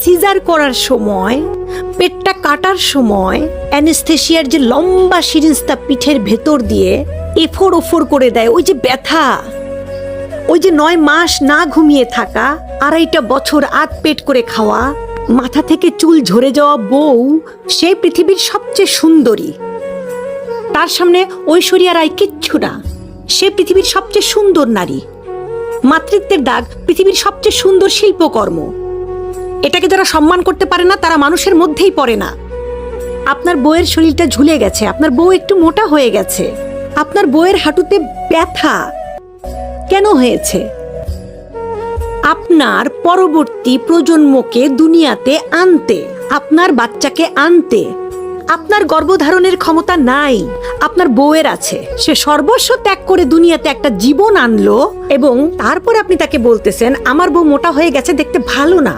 Caesar করার সময়, পেটটা কাটার সময় অ্যানেস্থেশিয়ার যে লম্বা সিরিঞ্জটা পিঠের ভেতর দিয়ে এফোর ওফোর করে দেয়, ওই যে ব্যথা, ওই যে 9 মাস না ঘুমিয়ে থাকা, 2.5 বছর আধ পেট করে খাওয়া, মাথা থেকে চুল ঝরে যাওয়া বউ, সে পৃথিবীর সবচেয়ে সুন্দরী, তার সামনে ঐশ্বরিয়া রায় কিচ্ছু না, সে পৃথিবীর সবচেয়ে সুন্দর নারী। মাতৃত্বের দাগ পৃথিবীর সবচেয়ে সুন্দর শিল্পকর্ম, এটাকে যারা সম্মান করতে পারে না তারা মানুষের মধ্যেই পড়ে না। আপনার বউয়ের শরীরটা ঝুলে গেছে, আপনার বউ একটু মোটা হয়ে গেছে, আপনার বউয়ের হাঁটুতে ব্যথা কেন হয়েছে? আপনার পরবর্তী প্রজন্মকে দুনিয়াতে আনতে, আপনার বাচ্চাকে আনতে আপনার গর্ভধারণের ক্ষমতা নাই, আপনার বউয়ের আছে। সে সর্বস্ব ত্যাগ করে দুনিয়াতে একটা জীবন আনলো এবং তারপর আপনি তাকে বলতেছেন আমার বউ মোটা হয়ে গেছে, দেখতে ভালো না।